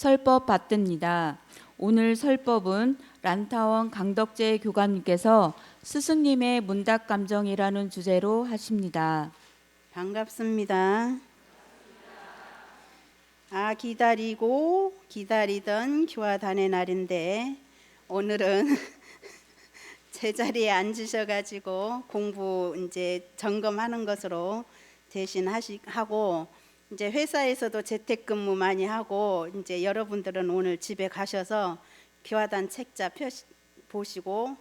설법 받듭니다. 오늘 설법은 란타원 강덕재 교관님께서 스승님의 문답감정이라는 주제로 하십니다. 반갑습니다. 기다리고 기다리던 교화단의 날인데 오늘은 제자리에 앉으셔가지고 공부 이제 점검하는 것으로 대신 하고 이제 회사에서도 재택근무 많이 하고 이제 여러분들은 오늘 집에 가셔서 교화단 책자 보시고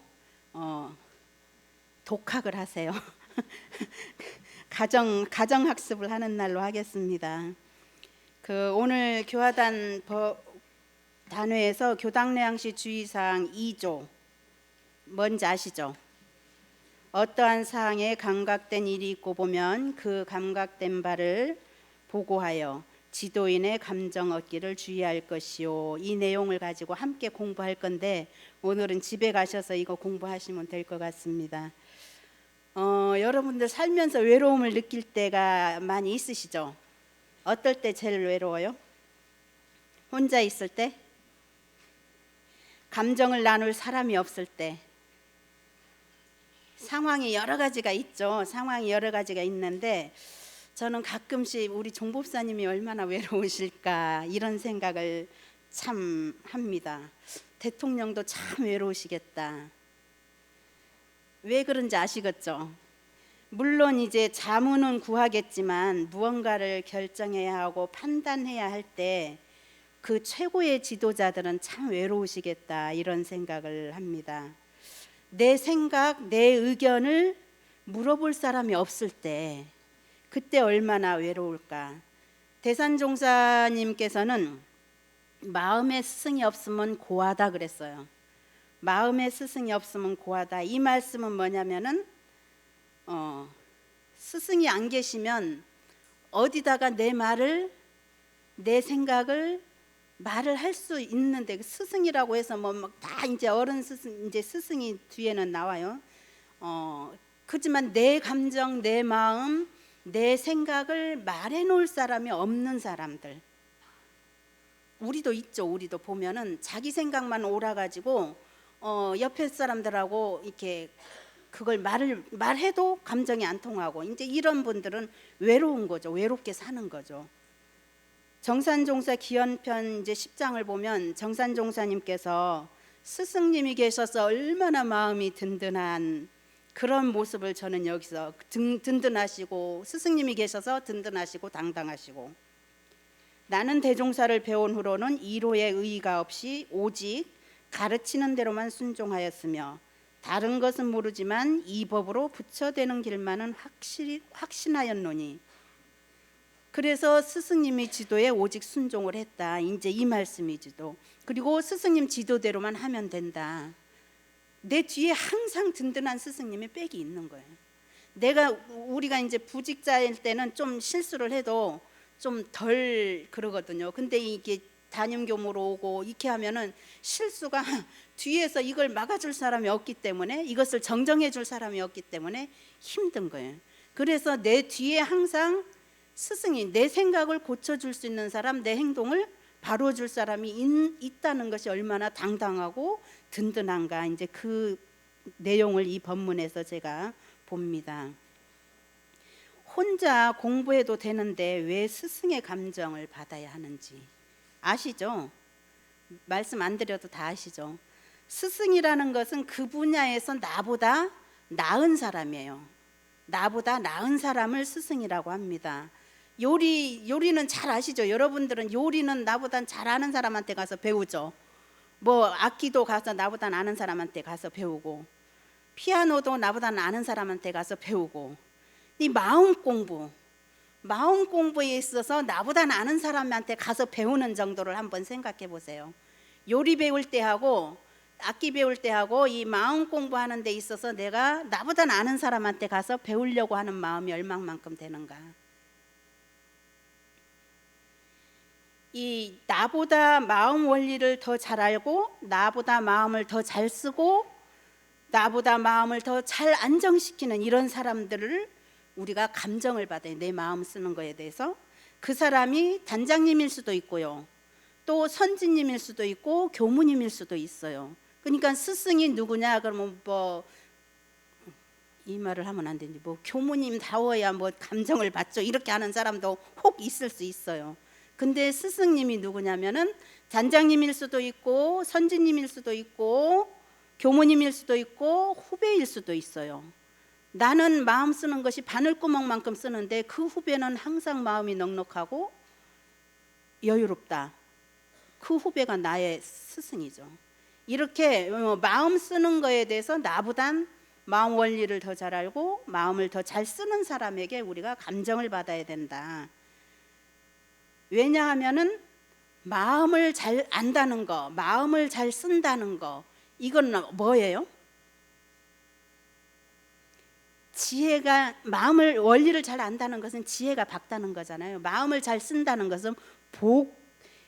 독학을 하세요. 가정학습을 하는 날로 하겠습니다. 오늘 교화단 단회에서 교당례양시 주의사항 2조 뭔지 아시죠? 어떠한 사항에 감각된 일이 있고 보면 그 감각된 바를 보고하여 지도인의 감정 얻기를 주의할 것이요. 이 내용을 가지고 함께 공부할 건데 오늘은 집에 가셔서 이거 공부하시면 될 것 같습니다. 여러분들 살면서 외로움을 느낄 때가 많이 있으시죠? 어떨 때 제일 외로워요? 혼자 있을 때? 감정을 나눌 사람이 없을 때? 상황이 여러 가지가 있죠. 상황이 여러 가지가 있는데 저는 가끔씩 우리 종법사님이 얼마나 외로우실까 이런 생각을 참 합니다. 대통령도 참 외로우시겠다. 왜 그런지 아시겠죠? 물론 이제 자문은 구하겠지만 무언가를 결정해야 하고 판단해야 할 때 그 최고의 지도자들은 참 외로우시겠다 이런 생각을 합니다. 내 생각, 내 의견을 물어볼 사람이 없을 때 그때 얼마나 외로울까. 대산종사님께서는 마음의 스승이 없으면 고하다 그랬어요. 마음의 스승이 없으면 고하다. 이 말씀은 뭐냐면은 스승이 안 계시면 어디다가 내 말을 내 생각을 말을 할 수 있는데 스승이라고 해서 뭐 다 이제 어른 스승 이제 스승이 뒤에는 나와요. 그렇지만 내 감정, 내 마음, 내 생각을 말해 놓을 사람이 없는 사람들. 우리도 있죠. 우리도 보면은 자기 생각만 옳아가지고 옆에 사람들하고 이렇게 그걸 말해도 감정이 안 통하고 이제 이런 분들은 외로운 거죠. 외롭게 사는 거죠. 정산종사 기원편 이제 10장을 보면 정산종사님께서 스승님이 계셔서 얼마나 마음이 든든한 그런 모습을 저는 여기서 든든하시고 스승님이 계셔서 든든하시고 당당하시고 나는 대종사를 배운 후로는 이로의 의의가 없이 오직 가르치는 대로만 순종하였으며 다른 것은 모르지만 이 법으로 부처되는 길만은 확신하였노니 그래서 스승님이 지도에 오직 순종을 했다. 이제 이 말씀이지도. 그리고 스승님 지도대로만 하면 된다. 내 뒤에 항상 든든한 스승님의 백이 있는 거예요. 우리가 이제 부직자일 때는 좀 실수를 해도 좀 덜 그러거든요. 근데 이게 담임교무로 오고 이렇게 하면은 실수가 뒤에서 이걸 막아줄 사람이 없기 때문에 이것을 정정해 줄 사람이 없기 때문에 힘든 거예요. 그래서 내 뒤에 항상 스승이 내 생각을 고쳐줄 수 있는 사람, 내 행동을 바로줄 사람이 있다는 것이 얼마나 당당하고 든든한가. 이제 그 내용을 이 법문에서 제가 봅니다. 혼자 공부해도 되는데 왜 스승의 감정을 받아야 하는지 아시죠? 말씀 안 드려도 다 아시죠? 스승이라는 것은 그 분야에서 나보다 나은 사람이에요. 나보다 나은 사람을 스승이라고 합니다. 요리는 잘 아시죠? 여러분들은 요리는 나보다 잘하는 사람한테 가서 배우죠. 뭐 악기도 가서 나보다 아는 사람한테 가서 배우고 피아노도 나보다 아는 사람한테 가서 배우고 이 마음 공부에 있어서 나보다 아는 사람한테 가서 배우는 정도를 한번 생각해 보세요. 요리 배울 때 하고 악기 배울 때 하고 이 마음 공부하는 데 있어서 내가 나보다 아는 사람한테 가서 배우려고 하는 마음이 얼마만큼 되는가. 이 나보다 마음 원리를 더 잘 알고 나보다 마음을 더 잘 쓰고 나보다 마음을 더 잘 안정시키는 이런 사람들을 우리가 감정을 받아요. 내 마음 쓰는 거에 대해서. 그 사람이 단장님일 수도 있고요. 또 선지님일 수도 있고 교무님일 수도 있어요. 그러니까 스승이 누구냐 그러면 뭐 이 말을 하면 안 되는지 뭐 교무님다워야 뭐 감정을 받죠 이렇게 하는 사람도 혹 있을 수 있어요. 근데 스승님이 누구냐면은 단장님일 수도 있고 선지님일 수도 있고 교무님일 수도 있고 후배일 수도 있어요. 나는 마음 쓰는 것이 바늘구멍만큼 쓰는데 그 후배는 항상 마음이 넉넉하고 여유롭다. 그 후배가 나의 스승이죠. 이렇게 마음 쓰는 거에 대해서 나보단 마음 원리를 더 잘 알고 마음을 더 잘 쓰는 사람에게 우리가 감정을 받아야 된다. 왜냐하면은 마음을 잘 안다는 거, 마음을 잘 쓴다는 거, 이건 뭐예요? 지혜가 마음을 원리를 잘 안다는 것은 지혜가 밝다는 거잖아요. 마음을 잘 쓴다는 것은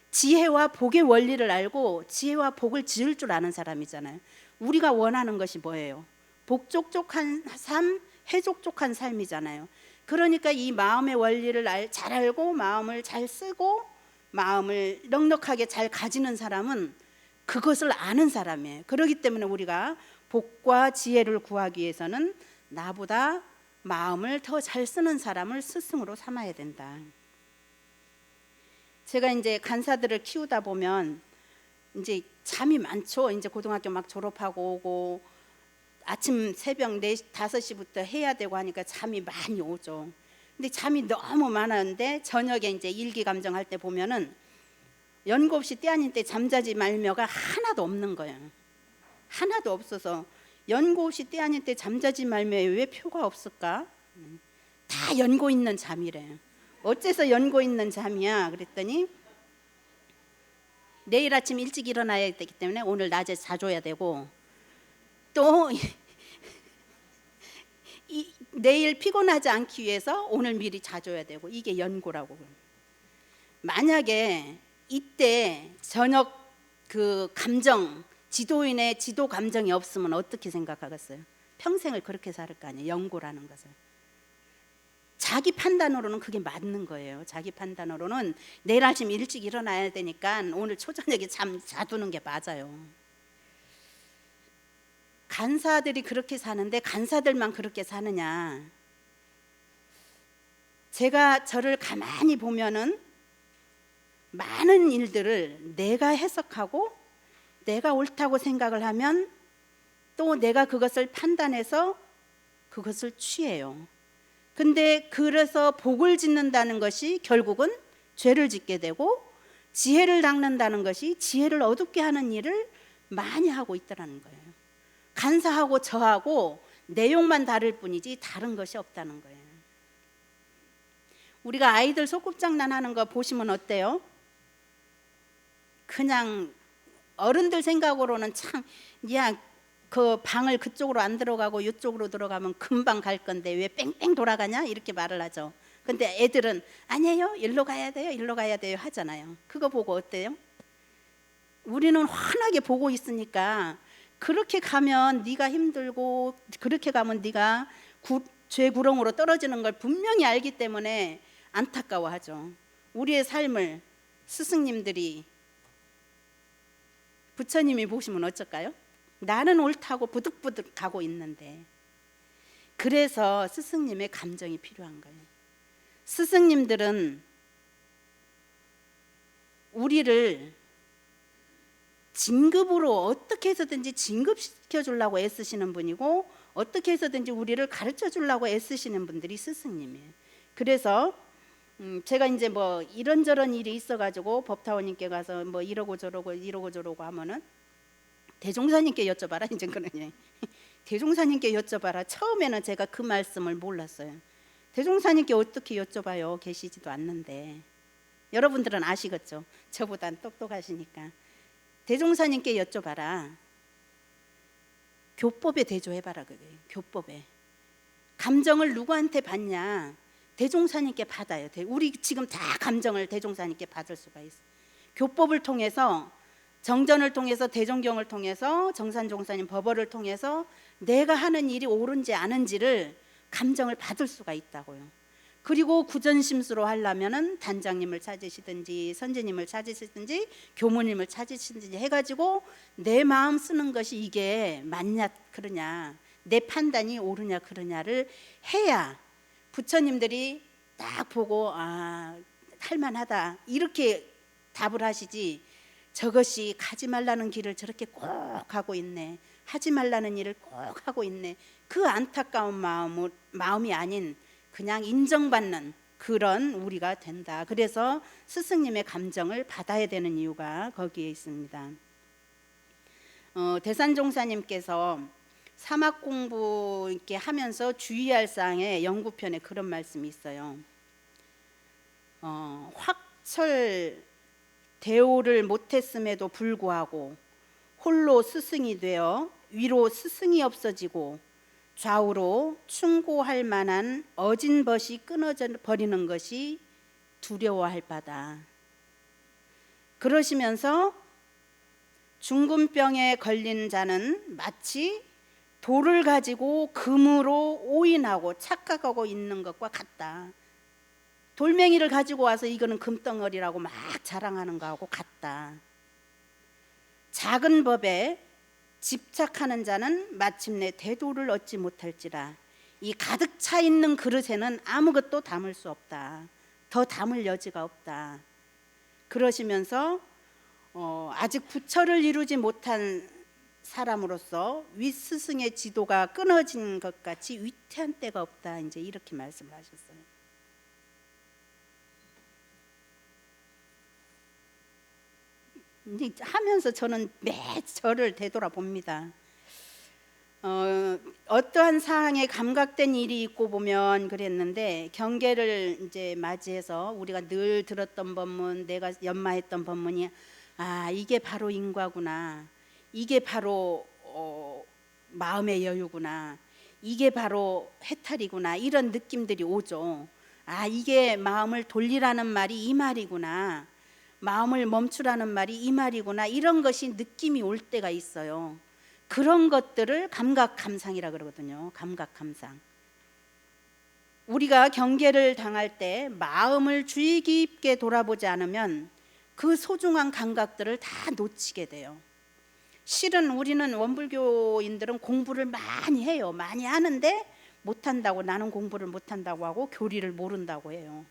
지혜와 복의 원리를 알고 지혜와 복을 지을 줄 아는 사람이잖아요. 우리가 원하는 것이 뭐예요? 복족족한 삶, 해족족한 삶이잖아요. 그러니까 이 마음의 원리를 잘 알고 마음을 잘 쓰고 마음을 넉넉하게 잘 가지는 사람은 그것을 아는 사람이에요. 그렇기 때문에 우리가 복과 지혜를 구하기 위해서는 나보다 마음을 더 잘 쓰는 사람을 스승으로 삼아야 된다. 제가 이제 간사들을 키우다 보면 이제 잠이 많죠. 이제 고등학교 막 졸업하고 오고 아침 새벽 4시, 5시부터 해야 되고 하니까 잠이 많이 오죠. 근데 잠이 너무 많았는데 저녁에 이제 일기감정 할 때 보면은 연고 없이 때 아닌 때 잠자지 말며가 하나도 없는 거예요. 하나도 없어서 연고 없이 때 아닌 때 잠자지 말며에 왜 표가 없을까? 다 연고 있는 잠이래요. 어째서 연고 있는 잠이야? 그랬더니 내일 아침 일찍 일어나야 되기 때문에 오늘 낮에 자줘야 되고 또 내일 피곤하지 않기 위해서 오늘 미리 자줘야 되고 이게 연고라고. 만약에 이때 저녁 그 감정 지도인의 지도 감정이 없으면 어떻게 생각하겠어요? 평생을 그렇게 살 거 아니에요. 연고라는 것을. 자기 판단으로는 그게 맞는 거예요. 자기 판단으로는 내일 아침 일찍 일어나야 되니까 오늘 초저녁에 자두는 게 맞아요. 간사들이 그렇게 사는데 간사들만 그렇게 사느냐? 제가 저를 가만히 보면은 많은 일들을 내가 해석하고 내가 옳다고 생각을 하면 또 내가 그것을 판단해서 그것을 취해요. 근데 그래서 복을 짓는다는 것이 결국은 죄를 짓게 되고 지혜를 닦는다는 것이 지혜를 어둡게 하는 일을 많이 하고 있더라는 거예요. 간사하고 저하고 내용만 다를 뿐이지 다른 것이 없다는 거예요. 우리가 아이들 소꿉장난하는 거 보시면 어때요? 그냥 어른들 생각으로는 참, 야, 그 방을 그쪽으로 안 들어가고 이쪽으로 들어가면 금방 갈 건데 왜 뺑뺑 돌아가냐? 이렇게 말을 하죠. 근데 애들은 아니에요, 일로 가야 돼요, 일로 가야 돼요 하잖아요. 그거 보고 어때요? 우리는 환하게 보고 있으니까 그렇게 가면 네가 힘들고 그렇게 가면 네가 죄구렁으로 떨어지는 걸 분명히 알기 때문에 안타까워하죠. 우리의 삶을 스승님들이 부처님이 보시면 어쩔까요? 나는 옳다고 부득부득 가고 있는데. 그래서 스승님의 감정이 필요한 거예요. 스승님들은 우리를 진급으로 어떻게 해서든지 진급시켜 주려고 애쓰시는 분이고 어떻게 해서든지 우리를 가르쳐 주려고 애쓰시는 분들이 스승님이에요. 그래서 제가 이제 뭐 이런저런 일이 있어가지고 법타원님께 가서 뭐 이러고 저러고 하면은 대종사님께 여쭤봐라. 이제 그러냐. 대종사님께 여쭤봐라. 처음에는 제가 그 말씀을 몰랐어요. 대종사님께 어떻게 여쭤봐요? 계시지도 않는데. 여러분들은 아시겠죠? 저보단 똑똑하시니까. 대종사님께 여쭤봐라. 교법에 대조해봐라. 그게 교법에. 감정을 누구한테 받냐? 대종사님께 받아요. 우리 지금 다 감정을 대종사님께 받을 수가 있어. 교법을 통해서 정전을 통해서 대종경을 통해서 정산종사님 법어를 통해서 내가 하는 일이 옳은지 아는지를 감정을 받을 수가 있다고요. 그리고 구전심수로 하려면은 단장님을 찾으시든지 선생님을 찾으시든지 교무님을 찾으시든지 해가지고 내 마음 쓰는 것이 이게 맞냐 그러냐, 내 판단이 옳으냐 그러냐를 해야 부처님들이 딱 보고 아 할만하다 이렇게 답을 하시지, 저것이 가지 말라는 길을 저렇게 꼭 하고 있네, 하지 말라는 일을 꼭 하고 있네, 그 안타까운 마음이 아닌 그냥 인정받는 그런 우리가 된다. 그래서 스승님의 감정을 받아야 되는 이유가 거기에 있습니다. 대산종사님께서 사막 공부 이렇게 하면서 주의할 사항에 연구편에 그런 말씀이 있어요. 확철 대오를 못했음에도 불구하고 홀로 스승이 되어 위로 스승이 없어지고 좌우로 충고할 만한 어진 벗이 끊어져 버리는 것이 두려워할 바다. 그러시면서 중금병에 걸린 자는 마치 돌을 가지고 금으로 오인하고 착각하고 있는 것과 같다. 돌멩이를 가지고 와서 이거는 금덩어리라고 막 자랑하는 거하고 같다. 작은 법에 집착하는 자는 마침내 대도를 얻지 못할지라. 이 가득 차 있는 그릇에는 아무것도 담을 수 없다. 더 담을 여지가 없다. 그러시면서 아직 부처를 이루지 못한 사람으로서 윗스승의 지도가 끊어진 것 같이 위태한 때가 없다. 이제 이렇게 말씀을 하셨어요. 하면서 저는 매 저를 되돌아봅니다. 어떠한 사항에 감각된 일이 있고 보면 그랬는데, 경계를 이제 맞이해서 우리가 늘 들었던 법문, 내가 연마했던 법문이 아 이게 바로 인과구나, 이게 바로 마음의 여유구나, 이게 바로 해탈이구나, 이런 느낌들이 오죠. 아 이게 마음을 돌리라는 말이 이 말이구나, 마음을 멈추라는 말이 이 말이구나, 이런 것이 느낌이 올 때가 있어요. 그런 것들을 감각감상이라 그러거든요. 감각감상. 우리가 경계를 당할 때 마음을 주의 깊게 돌아보지 않으면 그 소중한 감각들을 다 놓치게 돼요. 실은 우리는 원불교인들은 공부를 많이 해요. 많이 하는데 못한다고, 나는 공부를 못한다고 하고 교리를 모른다고 해요.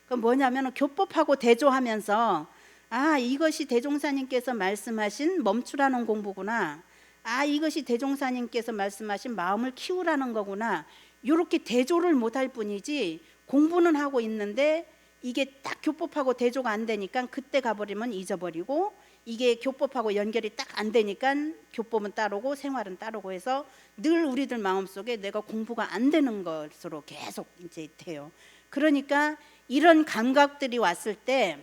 그 뭐냐면 교법하고 대조하면서 아 이것이 대종사님께서 말씀하신 멈추라는 공부구나, 아 이것이 대종사님께서 말씀하신 마음을 키우라는 거구나, 이렇게 대조를 못할 뿐이지 공부는 하고 있는데 이게 딱 교법하고 대조가 안 되니까 그때 가버리면 잊어버리고, 이게 교법하고 연결이 딱 안 되니까 교법은 따르고 생활은 따르고 해서 늘 우리들 마음속에 내가 공부가 안 되는 것으로 계속 이제 돼요. 그러니까 이런 감각들이 왔을 때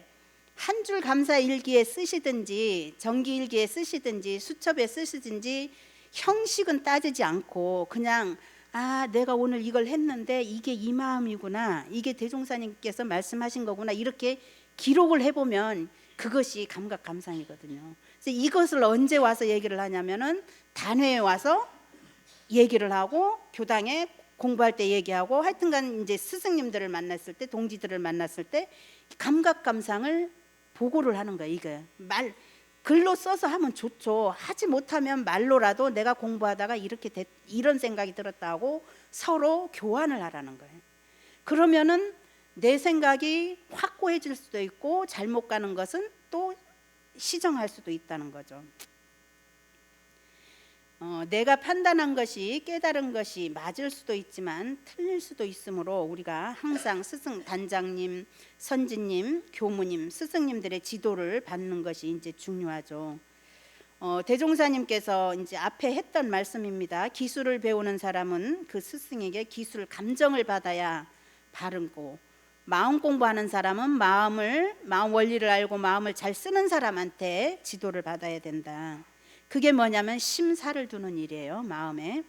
한 줄 감사 일기에 쓰시든지 정기 일기에 쓰시든지 수첩에 쓰시든지 형식은 따지지 않고 그냥 아 내가 오늘 이걸 했는데 이게 이 마음이구나, 이게 대종사님께서 말씀하신 거구나, 이렇게 기록을 해보면 그것이 감각감상이거든요. 그래서 이것을 언제 와서 얘기를 하냐면은 단회에 와서 얘기를 하고 교당에 공부할 때 얘기하고, 하여튼간 이제 스승님들을 만났을 때, 동지들을 만났을 때 감각감상을 보고를 하는 거예요. 이게 말 글로 써서 하면 좋죠. 하지 못하면 말로라도 내가 공부하다가 이렇게 이런 생각이 들었다 하고 서로 교환을 하라는 거예요. 그러면은 내 생각이 확고해질 수도 있고 잘못 가는 것은 또 시정할 수도 있다는 거죠. 내가 판단한 것이, 깨달은 것이 맞을 수도 있지만 틀릴 수도 있으므로 우리가 항상 스승, 단장님, 선지님, 교무님, 스승님들의 지도를 받는 것이 이제 중요하죠. 대종사님께서 이제 앞에 했던 말씀입니다. 기술을 배우는 사람은 그 스승에게 기술 감정을 받아야 바르고, 마음 공부하는 사람은 마음 원리를 알고 마음을 잘 쓰는 사람한테 지도를 받아야 된다. 그게 뭐냐면 심사를 두는 일이에요. 마음에.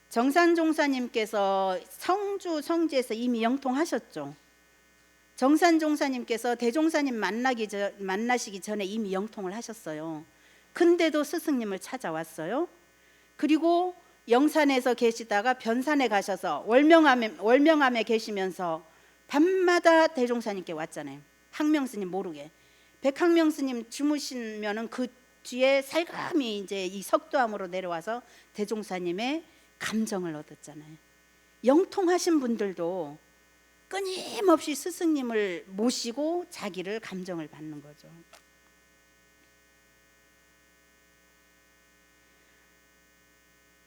정산종사님께서 성주 성지에서 이미 영통하셨죠. 정산종사님께서 대종사님 만나시기 전에 이미 영통을 하셨어요. 근데도 스승님을 찾아왔어요. 그리고 영산에서 계시다가 변산에 가셔서 월명암에 계시면서 밤마다 대종사님께 왔잖아요. 학명스님 모르게. 백학명스님 주무시면은 그 뒤에 살감이 이제 이 석도암으로 내려와서 대종사님의 감정을 얻었잖아요. 영통하신 분들도 끊임없이 스승님을 모시고 자기를 감정을 받는 거죠.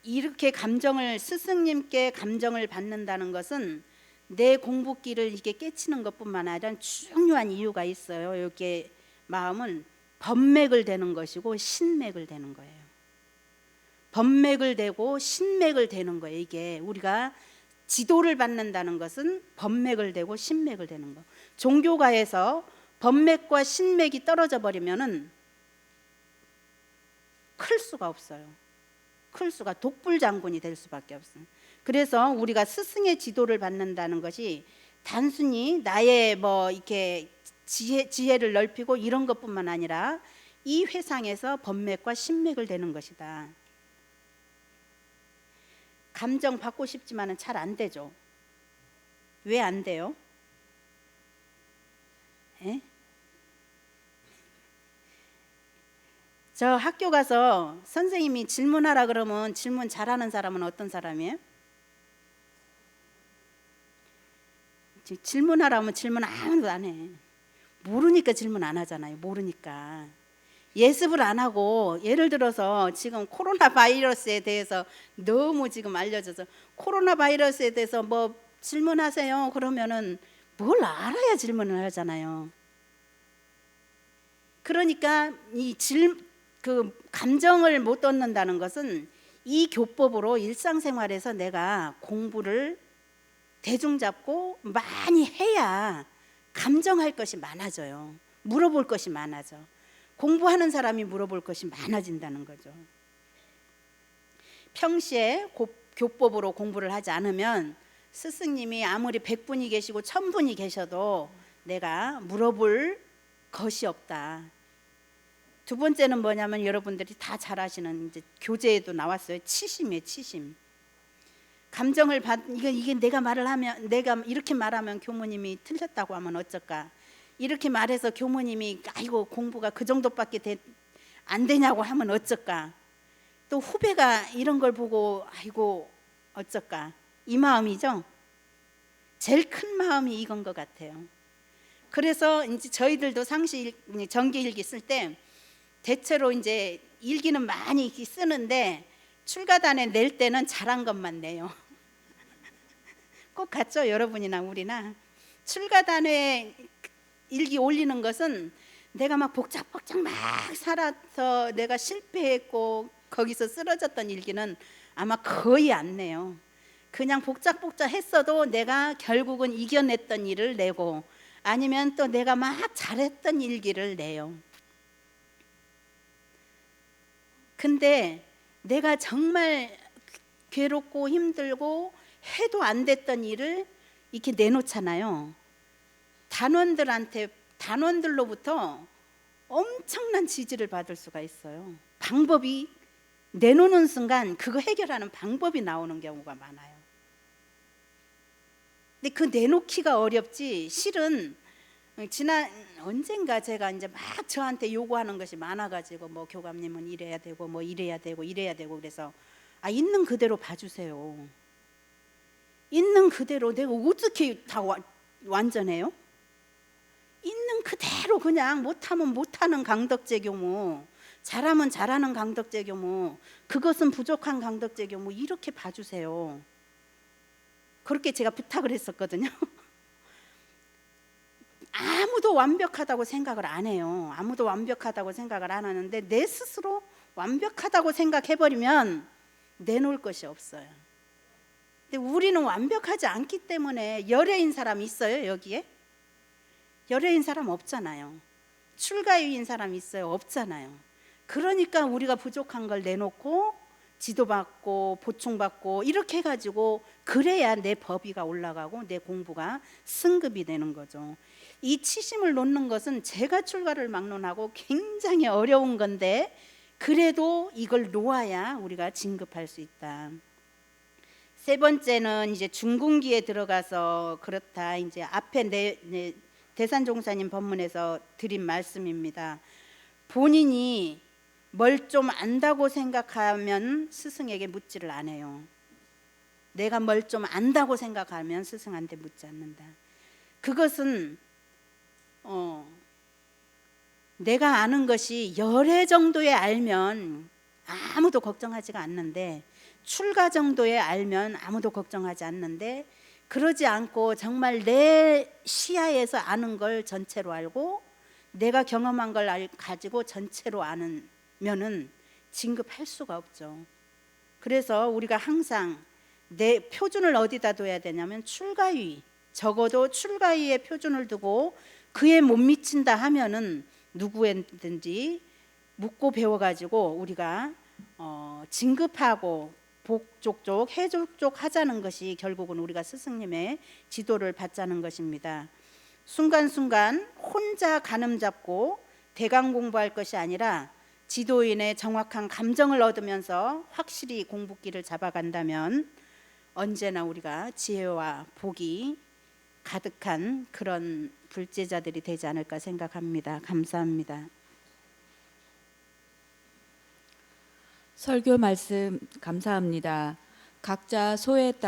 이렇게 스승님께 감정을 받는다는 것은 내 공부길을 이게 깨치는 것뿐만 아니라 중요한 이유가 있어요. 이렇게 마음은 법맥을 대는 것이고 신맥을 대는 거예요. 법맥을 대고 신맥을 대는 거예요. 이게 우리가 지도를 받는다는 것은 법맥을 대고 신맥을 대는 거. 종교가에서 법맥과 신맥이 떨어져 버리면은 클 수가 없어요. 클 수가 독불장군이 될 수밖에 없어요. 그래서 우리가 스승의 지도를 받는다는 것이 단순히 나의 뭐 이렇게 지혜를 넓히고 이런 것뿐만 아니라 이 회상에서 법맥과 신맥을 대는 것이다. 감정 받고 싶지만은 잘 안 되죠. 왜 안 돼요? 에? 저 학교 가서 선생님이 질문하라 그러면 질문 잘하는 사람은 어떤 사람이에요? 질문하라 하면 질문 아무도 안 해. 모르니까 질문 안 하잖아요. 모르니까. 예습을 안 하고, 예를 들어서 지금 코로나 바이러스에 대해서 너무 지금 알려져서 코로나 바이러스에 대해서 뭐 질문하세요 그러면은 뭘 알아야 질문을 하잖아요. 그러니까 그 감정을 못 얻는다는 것은 이 교법으로 일상생활에서 내가 공부를 대중 잡고 많이 해야 감정할 것이 많아져요. 물어볼 것이 많아져. 공부하는 사람이 물어볼 것이 많아진다는 거죠. 평시에 교법으로 공부를 하지 않으면 스승님이 아무리 100분이 계시고 1000분이 계셔도 내가 물어볼 것이 없다. 두 번째는 뭐냐면 여러분들이 다 잘 아시는 이제 교재에도 나왔어요. 치심이에요. 치심. 감정을 이게 내가 말을 하면, 내가 이렇게 말하면 교무님이 틀렸다고 하면 어쩔까? 이렇게 말해서 교무님이 아이고 공부가 그 정도밖에 안 되냐고 하면 어쩔까? 또 후배가 이런 걸 보고 아이고 어쩔까? 이 마음이죠. 제일 큰 마음이 이건 것 같아요. 그래서 이제 저희들도 정기일기 쓸 때 대체로 이제 일기는 많이 쓰는데 출가단에 낼 때는 잘한 것만 내요. 꼭 같죠? 여러분이나 우리나. 출가단에 일기 올리는 것은 내가 막 복잡복잡 막 살아서 내가 실패했고 거기서 쓰러졌던 일기는 아마 거의 안 내요. 그냥 복잡복잡 했어도 내가 결국은 이겨냈던 일을 내고 아니면 또 내가 막 잘했던 일기를 내요. 근데 내가 정말 괴롭고 힘들고 해도 안 됐던 일을 이렇게 내놓잖아요. 단원들로부터 엄청난 지지를 받을 수가 있어요. 방법이 내놓는 순간 그거 해결하는 방법이 나오는 경우가 많아요. 근데 그 내놓기가 어렵지. 실은 언젠가 제가 이제 막 저한테 요구하는 것이 많아가지고 뭐 교감님은 이래야 되고 뭐 이래야 되고 그래서 있는 그대로 봐주세요. 있는 그대로 내가 어떻게 다 완전해요? 있는 그대로 그냥 못하면 못하는 강덕제 교무, 잘하면 잘하는 강덕제 교무, 그것은 부족한 강덕제 교무 이렇게 봐주세요. 그렇게 제가 부탁을 했었거든요. 아무도 완벽하다고 생각을 안 해요. 아무도 완벽하다고 생각을 안 하는데 내 스스로 완벽하다고 생각해버리면 내놓을 것이 없어요. 근데 우리는 완벽하지 않기 때문에 열애인 사람 있어요? 여기에? 열애인 사람 없잖아요. 출가유인 사람 있어요? 없잖아요. 그러니까 우리가 부족한 걸 내놓고 지도받고 보충받고 이렇게 해가지고 그래야 내 법위가 올라가고 내 공부가 승급이 되는 거죠. 이 치심을 놓는 것은 제가 출가를 막론하고 굉장히 어려운 건데 그래도 이걸 놓아야 우리가 진급할 수 있다. 세 번째는 이제 중군기에 들어가서 그렇다. 이제 앞에 대산종사님 법문에서 드린 말씀입니다. 본인이 뭘 좀 안다고 생각하면 스승에게 묻지를 않아요. 내가 뭘 좀 안다고 생각하면 스승한테 묻지 않는다. 그것은 내가 아는 것이 열애 정도에 알면 아무도 걱정하지가 않는데, 출가 정도에 알면 아무도 걱정하지 않는데, 그러지 않고 정말 내 시야에서 아는 걸 전체로 알고 내가 경험한 걸 가지고 전체로 아는면은 진급할 수가 없죠. 그래서 우리가 항상 내 표준을 어디다 둬야 되냐면 출가위, 적어도 출가위에 표준을 두고 그에 못 미친다 하면은 누구든지 묻고 배워가지고 우리가 진급하고 복족족 해족족 하자는 것이 결국은 우리가 스승님의 지도를 받자는 것입니다. 순간순간 혼자 가늠 잡고 대강 공부할 것이 아니라 지도인의 정확한 감정을 얻으면서 확실히 공부길을 잡아간다면 언제나 우리가 지혜와 복이 가득한 그런 불제자들이 되지 않을까 생각합니다. 감사합니다. 설교 말씀 감사합니다. 각자 소에 따라